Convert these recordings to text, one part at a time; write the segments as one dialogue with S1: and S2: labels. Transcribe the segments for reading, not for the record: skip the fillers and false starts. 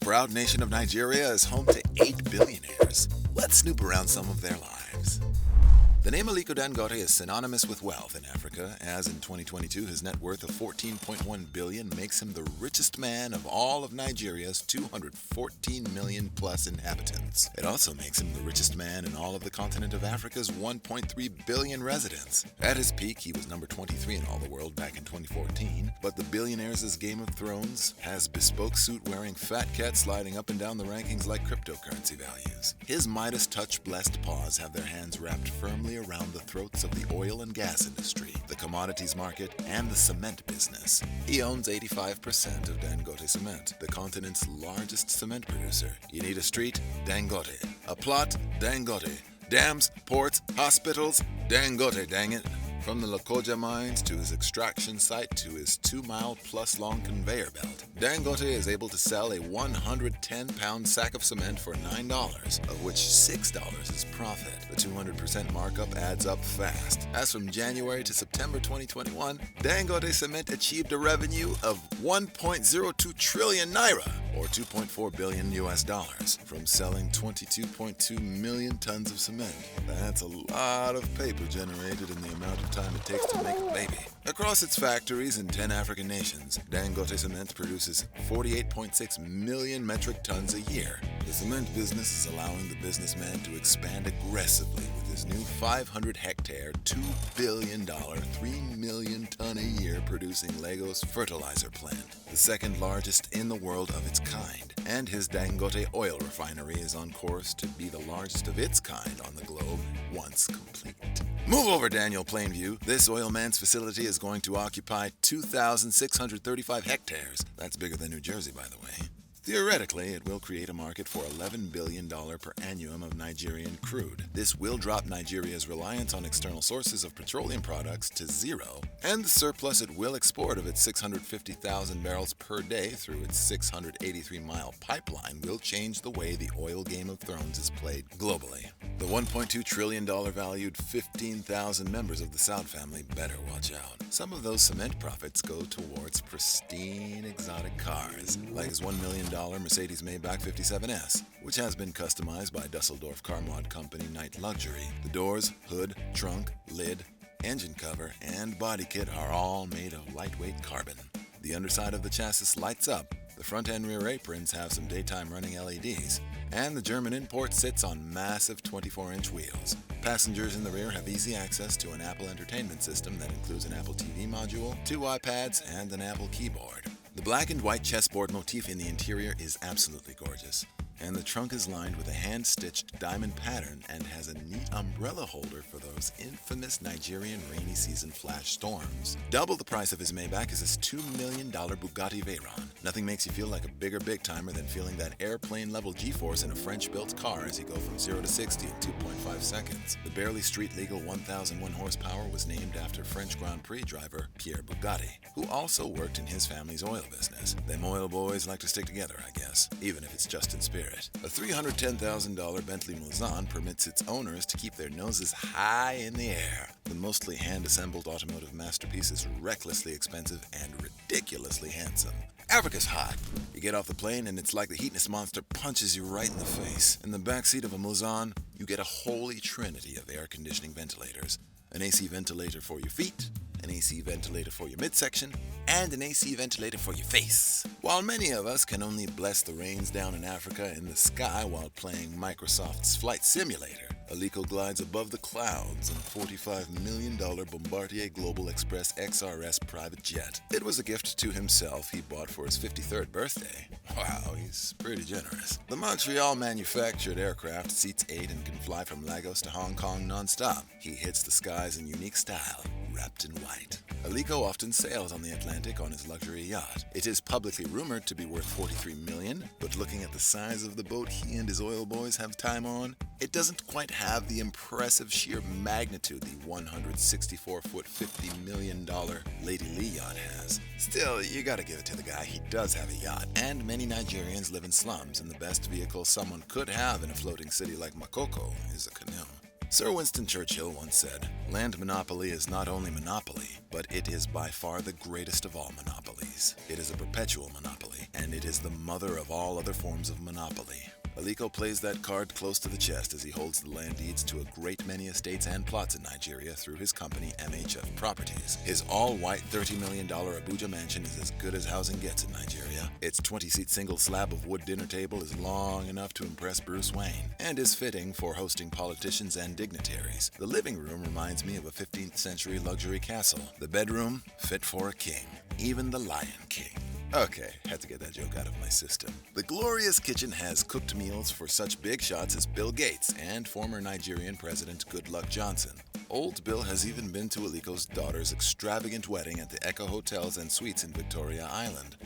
S1: proud nation of Nigeria is home to 8 billionaires. Let's snoop around some of their lives. The name Aliko Dangote is synonymous with wealth in Africa, as in 2022 his net worth of $14.1 billion makes him the richest man of all of Nigeria's 214 million plus inhabitants. It also makes him the richest man in all of the continent of Africa's 1.3 billion residents. At his peak, he was number 23 in all the world back in 2014, but the billionaires' Game of Thrones has bespoke suit-wearing fat cats sliding up and down the rankings like cryptocurrency values. His Midas touch-blessed paws have their hands wrapped firmly around the throats of the oil and gas industry, the commodities market, and the cement business. He owns 85% of Dangote Cement, the continent's largest cement producer. You need a street? Dangote. A plot? Dangote. Dams, ports, hospitals? Dangote, dang it. From the Lokoja mines to his extraction site to his 2-mile-plus long conveyor belt, Dangote is able to sell a 110-pound sack of cement for $9, of which $6 is profit. The 200% markup adds up fast. As from January to September 2021, Dangote Cement achieved a revenue of 1.02 trillion naira, or $2.4 billion from selling 22.2 million tons of cement. That's a lot of paper generated in the amount of time it takes to make a baby. Across its factories in 10 African nations, Dangote Cement produces 48.6 million metric tons a year. The cement business is allowing the businessman to expand aggressively with his new 500-hectare, $2 billion, 3 million ton a year producing Lagos fertilizer plant, the second largest in the world of its kind. And his Dangote oil refinery is on course to be the largest of its kind on the globe once complete. Move over, Daniel Plainview. This oil man's facility is going to occupy 2,635 hectares. That's bigger than New Jersey, by the way. Theoretically, it will create a market for $11 billion per annum of Nigerian crude. This will drop Nigeria's reliance on external sources of petroleum products to zero, and the surplus it will export of its 650,000 barrels per day through its 683-mile pipeline will change the way the oil Game of Thrones is played globally. The $1.2 trillion valued 15,000 members of the Saud family better watch out. Some of those cement profits go towards pristine exotic cars, like his $1 million Mercedes Maybach 57S, which has been customized by Dusseldorf car mod company Night Luxury. The doors, hood, trunk, lid, engine cover, and body kit are all made of lightweight carbon. The underside of the chassis lights up, the front and rear aprons have some daytime running LEDs, and the German import sits on massive 24-inch wheels. Passengers in the rear have easy access to an Apple entertainment system that includes an Apple TV module, 2 iPads, and an Apple keyboard. The black and white chessboard motif in the interior is absolutely gorgeous, and the trunk is lined with a hand-stitched diamond pattern and has a neat umbrella holder for those infamous Nigerian rainy season flash storms. Double the price of his Maybach is his $2 million Bugatti Veyron. Nothing makes you feel like a bigger big-timer than feeling that airplane-level G-force in a French-built car as you go from 0 to 60 in 2.5 seconds. The barely street-legal 1,001 horsepower was named after French Grand Prix driver Pierre Bugatti, who also worked in his family's oil business. Them oil boys like to stick together, I guess, even if it's just in spirit. A $310,000 Bentley Mulsanne permits its owners to keep their noses high in the air. The mostly hand-assembled automotive masterpiece is recklessly expensive and ridiculously handsome. Africa's hot. You get off the plane and it's like the heatness monster punches you right in the face. In the backseat of a Mulsanne, you get a holy trinity of air conditioning ventilators. An AC ventilator for your feet, an AC ventilator for your midsection, and an AC ventilator for your face. While many of us can only bless the rains down in Africa in the sky while playing Microsoft's Flight Simulator, Aliko glides above the clouds in a $45 million Bombardier Global Express XRS private jet. It was a gift to himself he bought for his 53rd birthday. Wow, he's pretty generous. The Montreal-manufactured aircraft seats 8 and can fly from Lagos to Hong Kong non-stop. He hits the skies in unique style, wrapped in white. Aliko often sails on the Atlantic on his luxury yacht. It is publicly rumored to be worth $43 million, but looking at the size of the boat he and his oil boys have time on, it doesn't quite have the impressive sheer magnitude the 164-foot, $50 million Lady Lee yacht has. Still, you gotta give it to the guy, he does have a yacht, and many Nigerians live in slums, and the best vehicle someone could have in a floating city like Makoko is a canoe. Sir Winston Churchill once said, "Land monopoly is not only monopoly, but it is by far the greatest of all monopolies. It is a perpetual monopoly. and it is the mother of all other forms of monopoly. Aliko plays that card close to the chest as he holds the land deeds to a great many estates and plots in Nigeria through his company MHF Properties. His all-white $30 million Abuja mansion is as good as housing gets in Nigeria. Its 20-seat single slab of wood dinner table is long enough to impress Bruce Wayne and is fitting for hosting politicians and dignitaries. The living room reminds me of a 15th century luxury castle. The bedroom, fit for a king, even the Lion King. Okay, had to get that joke out of my system. The glorious kitchen has cooked meals for such big shots as Bill Gates and former Nigerian President Goodluck Johnson. Old Bill has even been to Aliko's daughter's extravagant wedding at the Echo Hotels and Suites in Victoria Island.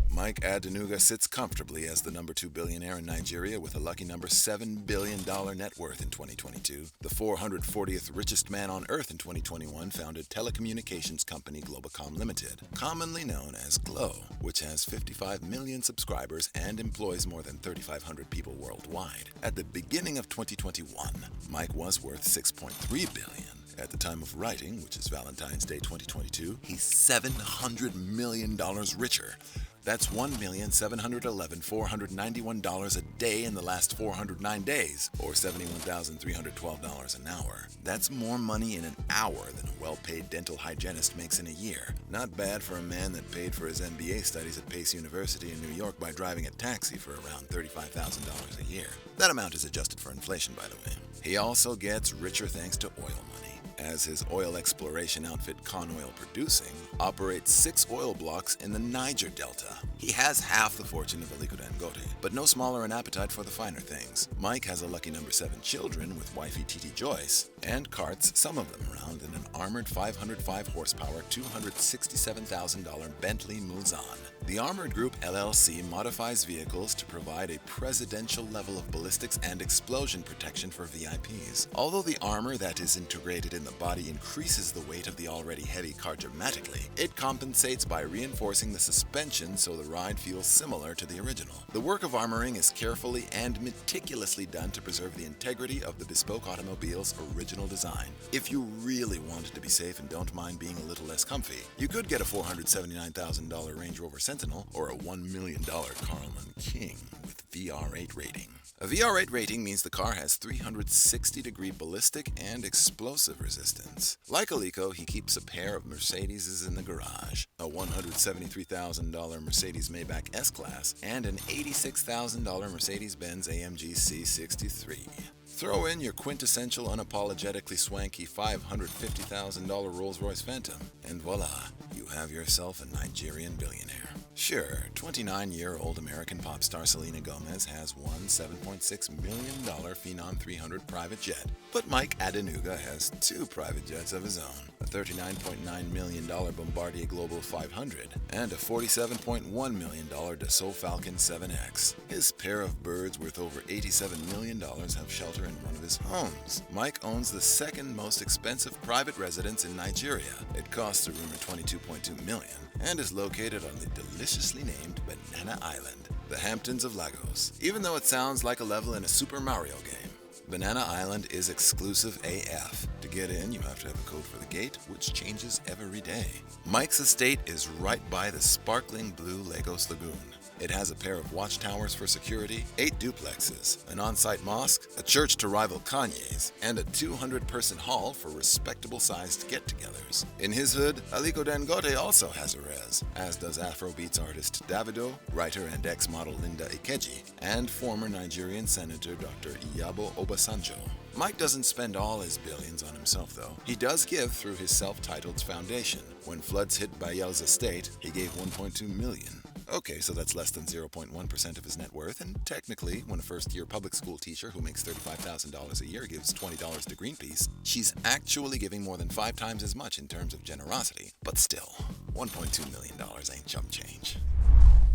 S1: Mike Adenuga sits comfortably as the number 2 billionaire in Nigeria with a lucky number $7 billion net worth in 2022. The 440th richest man on earth in 2021 founded telecommunications company Globacom Limited, commonly known as Glo, which has 55 million subscribers and employs more than 3,500 people worldwide. At the beginning of 2021, Mike was worth $6.3 billion. At the time of writing, which is Valentine's Day 2022, he's $700 million richer. That's $1,711,491 a day in the last 409 days, or $71,312 an hour. That's more money in an hour than a well-paid dental hygienist makes in a year. Not bad for a man that paid for his MBA studies at Pace University in New York by driving a taxi for around $35,000 a year. That amount is adjusted for inflation, by the way. He also gets richer thanks to oil money, as his oil exploration outfit Con Oil Producing operates 6 oil blocks in the Niger Delta. He has half the fortune of Aliko Dangote, but no smaller an appetite for the finer things. Mike has a lucky number 7 children with wifey Titi Joyce, and carts some of them around in an armored 505 horsepower $267,000 Bentley Mulsanne. The Armored Group LLC modifies vehicles to provide a presidential level of ballistics and explosion protection for VIPs. Although the armor that is integrated in the body increases the weight of the already heavy car dramatically, it compensates by reinforcing the suspension so the ride feels similar to the original. The work of armoring is carefully and meticulously done to preserve the integrity of the bespoke automobile's original design. If you really wanted to be safe and don't mind being a little less comfy, you could get a $479,000 Range Rover Sentinel or a $1 million Carlman King with VR8 rating. A VR8 rating means the car has 360-degree ballistic and explosive resistance. Like Aliko, he keeps a pair of Mercedeses in the garage, a $173,000 Mercedes Maybach S-Class and an $86,000 Mercedes-Benz AMG C63. Throw in your quintessential, unapologetically swanky $550,000 Rolls-Royce Phantom, and voila, you have yourself a Nigerian billionaire. Sure, 29-year-old American pop star Selena Gomez has one $7.6 million Phenom 300 private jet, but Mike Adenuga has 2 private jets of his own, a $39.9 million Bombardier Global 500 and a $47.1 million Dassault Falcon 7X. His pair of birds worth over $87 million have shelter in one of his homes. Mike owns the second most expensive private residence in Nigeria. It costs a rumored $22.2 million and is located on the deliciously named Banana Island, the Hamptons of Lagos. Even though it sounds like a level in a Super Mario game, Banana Island is exclusive AF. To get in, you have to have a code for the gate, which changes every day. Mike's estate is right by the sparkling blue Lagos Lagoon. It has a pair of watchtowers for security, 8 duplexes, an on-site mosque, a church to rival Kanye's, and a 200-person hall for respectable-sized get-togethers. In his hood, Aliko Dangote also has a res, as does Afrobeats artist Davido, writer and ex-model Linda Ikeji, and former Nigerian Senator Dr. Iyabo Obasanjo. Mike doesn't spend all his billions on himself, though. He does give through his self-titled foundation. When floods hit Bayel's estate, he gave $1.2 million. Okay, so that's less than 0.1% of his net worth, and technically, when a first-year public school teacher who makes $35,000 a year gives $20 to Greenpeace, she's actually giving more than 5 times as much in terms of generosity. But still, $1.2 million ain't chump change.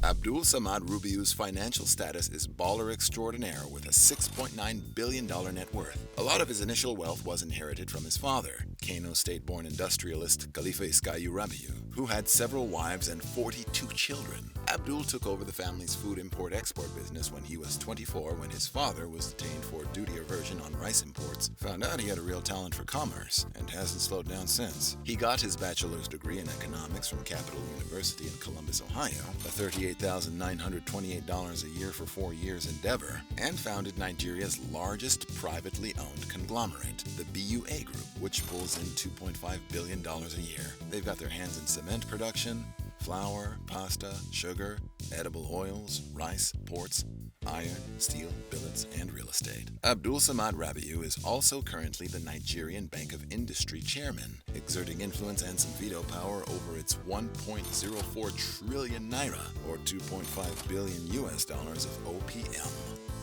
S1: Abdul Samad Rubiu's financial status is baller extraordinaire with a $6.9 billion net worth. A lot of his initial wealth was inherited from his father, Kano State-born industrialist Khalifa Iskayu Rabiu, who had several wives and 42 children. Abdul took over the family's food import-export business when he was 24 when his father was detained for duty aversion on rice imports, found out he had a real talent for commerce, and hasn't slowed down since. He got his bachelor's degree in economics from Capital University in Columbus, Ohio, a $38,928 a year for 4 years endeavor, and founded Nigeria's largest privately owned conglomerate, the BUA Group, which pulls in $2.5 billion a year. They've got their hands in cement production, flour, pasta, sugar, edible oils, rice, ports, iron, steel, billets, and real estate. Abdul Samad Rabiu is also currently the Nigerian Bank of Industry chairman, exerting influence and some veto power over its 1.04 trillion naira, or 2.5 billion US dollars of OPM,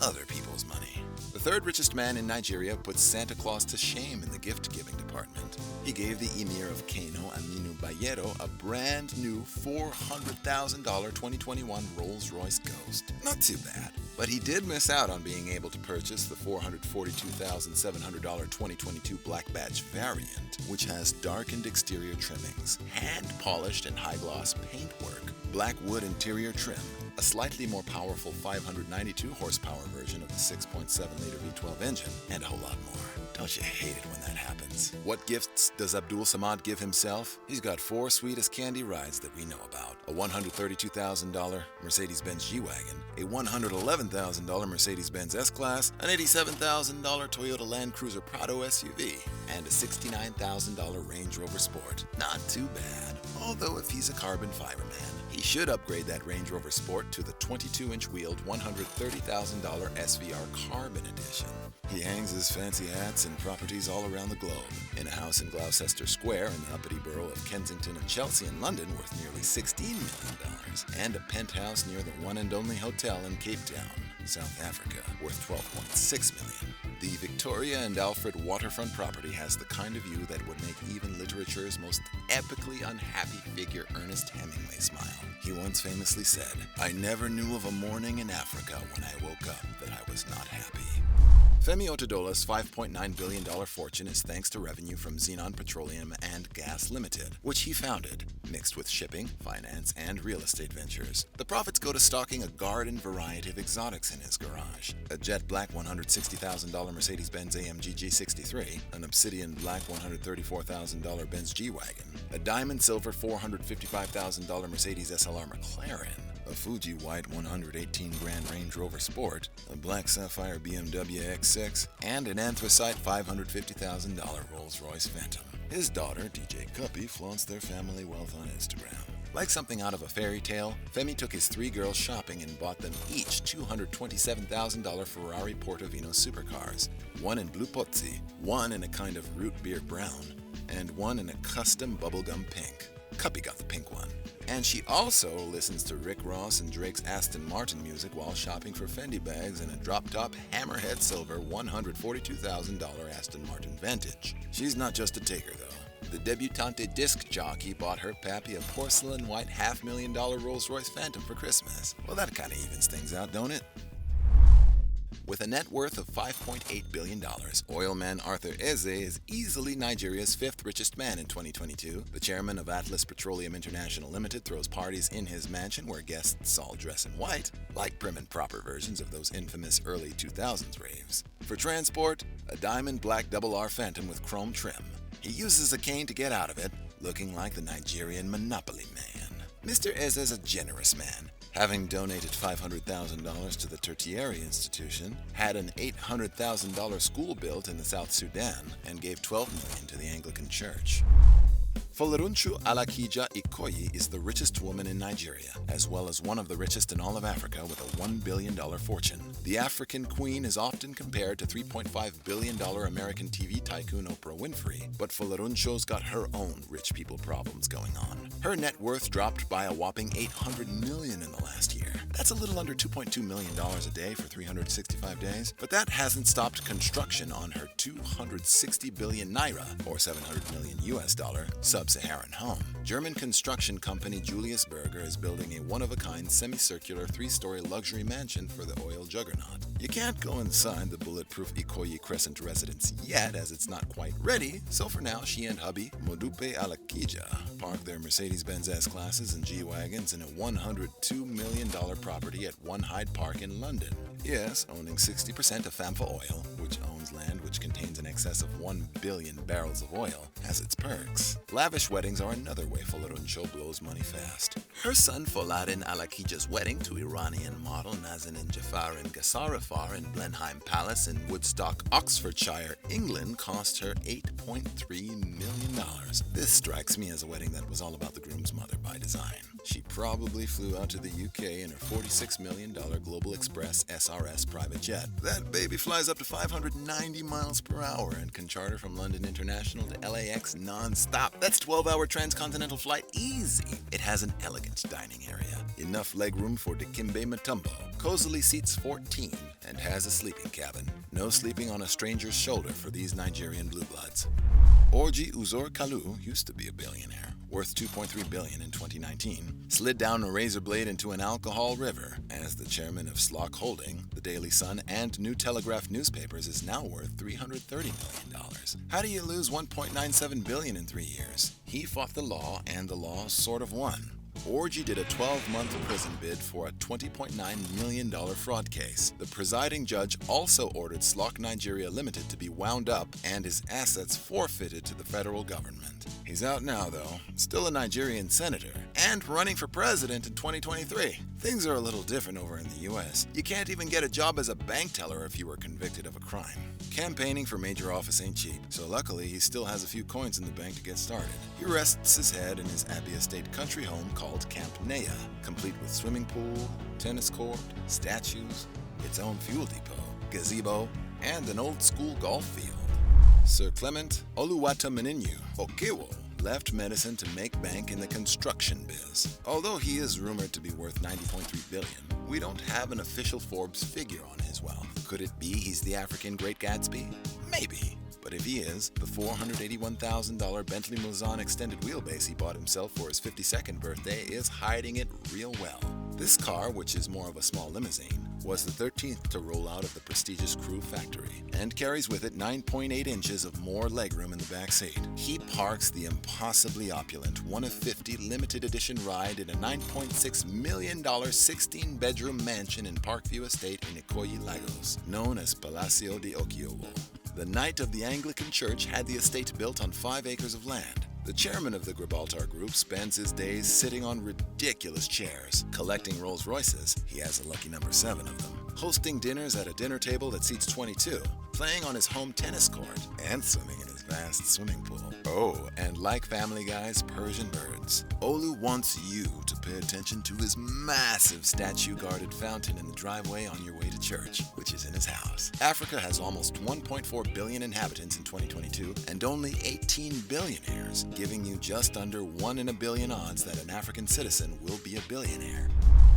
S1: other people's money. The third richest man in Nigeria puts Santa Claus to shame in the gift-giving department. He gave the Emir of Kano, Aminu Bayero, a brand new $400,000 2021 Rolls-Royce Ghost. Not too bad. But he did miss out on being able to purchase the $442,700 2022 Black Badge variant, which has darkened exterior trimmings, hand-polished and high-gloss paintwork, black wood interior trim, a slightly more powerful 592 horsepower version of the 6.7-liter V12 engine, and a whole lot more. Don't you hate it when that happens? What gifts does Abdul Samad give himself? He's got 4 sweet-as-candy rides that we know about. A $132,000 Mercedes-Benz G-Wagon, a $111,000 Mercedes-Benz S-Class, an $87,000 Toyota Land Cruiser Prado SUV, and a $69,000 Range Rover Sport. Not too bad. Although if he's a carbon fiber man, he should upgrade that Range Rover Sport to the 22-inch wheeled $130,000 SVR Carbon Edition. He hangs his fancy hats in properties all around the globe. In a house in Gloucester Square in the uppity borough of Kensington and Chelsea in London worth nearly $16 million, and a penthouse near the one and only hotel in Cape Town, South Africa, worth $12.6 million. The Victoria and Alfred waterfront property has the kind of view that would make even literature's most epically unhappy figure Ernest Hemingway smile. He once famously said, "I never knew of a morning in Africa when I woke up that I was not happy." Femi Otedola's $5.9 billion fortune is thanks to revenue from Xenon Petroleum and Gas Limited, which he founded, mixed with shipping, finance, and real estate ventures. The profits go to stocking a garden variety of exotics in his garage: a jet black $160,000 Mercedes-Benz AMG G63, an obsidian black $134,000 Benz G-Wagon, a diamond silver $455,000 Mercedes SLR McLaren, a Fuji white 118 grand Range Rover Sport, a black sapphire BMW X6, and an anthracite $550,000 Rolls-Royce Phantom. His daughter, DJ Cuppy, flaunts their family wealth on Instagram. Like something out of a fairy tale, Femi took his 3 girls shopping and bought them each $227,000 Ferrari Portofino supercars, one in blue pozzi, one in a kind of root beer brown, and one in a custom bubblegum pink. Cuppy got the pink one. And she also listens to Rick Ross and Drake's Aston Martin music while shopping for Fendi bags in a drop-top hammerhead silver $142,000 Aston Martin Vantage. She's not just a taker, though. The debutante disc jockey bought her pappy a porcelain white $500,000 Rolls-Royce Phantom for Christmas. Well, that kind of evens things out, don't it? With a net worth of $5.8 billion, oilman Arthur Eze is easily Nigeria's 5th richest man in 2022. The chairman of Atlas Petroleum International Limited throws parties in his mansion where guests all dress in white, like prim and proper versions of those infamous early 2000s raves. For transport, a diamond black double R Phantom with chrome trim. He uses a cane to get out of it, looking like the Nigerian Monopoly Man. Mr. Eze is a generous man, having donated $500,000 to the Tertiary Institution, had an $800,000 school built in the South Sudan, and gave $12 million to the Anglican Church. Folorunsho Alakija Ikoyi is the richest woman in Nigeria, as well as one of the richest in all of Africa with a $1 billion fortune. The African queen is often compared to $3.5 billion American TV tycoon Oprah Winfrey, but Folorunsho's got her own rich people problems going on. Her net worth dropped by a whopping $800 million in the last year. That's a little under $2.2 million a day for 365 days, but that hasn't stopped construction on her 260 billion naira, or 700 million US dollar, sub-Saharan home. German construction company Julius Berger is building a one-of-a-kind semicircular 3-story luxury mansion for the oil juggernaut. not. You can't go inside the bulletproof Ikoyi Crescent residence yet, as it's not quite ready, so for now she and hubby, Modupe Alakija, park their Mercedes-Benz S-Classes and G-Wagons in a $102 million property at One Hyde Park in London. Yes, owning 60% of Famfa Oil, which owns land which contains in excess of 1 billion barrels of oil, has its perks. Lavish weddings are another way Folorunsho blows money fast. Her son Folarin Alakija's wedding to Iranian model Nazanin Jafar in Gasarafar in Blenheim Palace in Woodstock, Oxfordshire, England cost her $8.3 million. This strikes me as a wedding that was all about the groom's mother by design. She probably flew out to the UK in her $46 million Global Express SRS private jet. That baby flies up to 590 miles per hour and can charter from London International to LAX non-stop. That's 12-hour transcontinental flight easy. It has an elegant dining area, enough legroom for Dikembe Mutombo, cozily seats 14, and has a sleeping cabin. No sleeping on a stranger's shoulder for these Nigerian blue bloods. Orji Uzor Kalu used to be a billionaire, worth $2.3 billion in 2019, slid down a razor blade into an alcohol river. As the chairman of Slock Holding, the Daily Sun, and New Telegraph newspapers is now worth $330 million. How do you lose $1.97 billion in 3 years? He fought the law, and the law sort of won. Orji did a 12-month prison bid for a $20.9 million fraud case. The presiding judge also ordered Slock Nigeria Limited to be wound up and his assets forfeited to the federal government. He's out now, though, still a Nigerian senator, and running for president in 2023. Things are a little different over in the US. You can't even get a job as a bank teller if you were convicted of a crime. Campaigning for major office ain't cheap, so luckily he still has a few coins in the bank to get started. He rests his head in his Abbey Estate country home called Camp Nea, complete with swimming pool, tennis court, statues, its own fuel depot, gazebo, and an old-school golf field. Sir Clement Olu Okeowo left medicine to make bank in the construction biz. Although he is rumored to be worth $90.3 billion, we don't have an official Forbes figure on his wealth. Could it be he's the African Great Gatsby? Maybe. But if he is, the $481,000 Bentley Mulsanne extended wheelbase he bought himself for his 52nd birthday is hiding it real well. This car, which is more of a small limousine, was the 13th to roll out of the prestigious Crew factory and carries with it 9.8 inches of more legroom in the back seat. He parks the impossibly opulent 1 of 50 limited edition ride in a $9.6 million 16-bedroom mansion in Parkview Estate in Ikoyi, Lagos, known as Palacio de Okeowo. The Knight of the Anglican Church had the estate built on 5 acres of land. The chairman of the Gibraltar Group spends his days sitting on ridiculous chairs, collecting Rolls Royces, he has a lucky number 7 of them, hosting dinners at a dinner table that seats 22, playing on his home tennis court, and swimming in his vast swimming pool. Oh, and like Family Guy's Persian birds, Olu wants you to pay attention to his massive statue-guarded fountain in the driveway on your way to church, which is in his house. Africa has almost 1.4 billion inhabitants in 2022 and only 18 billionaires, giving you just under 1 in a billion odds that an African citizen will be a billionaire.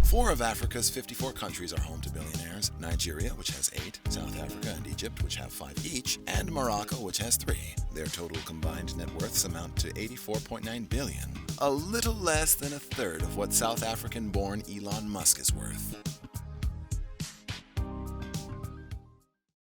S1: 4 of Africa's 54 countries are home to billionaires: Nigeria, which has 8, South Africa and Egypt, which have 5 each, and Morocco, which has 3. Their total combined net worths amount to $84.9 billion, a little less than a third of what South African-born Elon Musk is worth.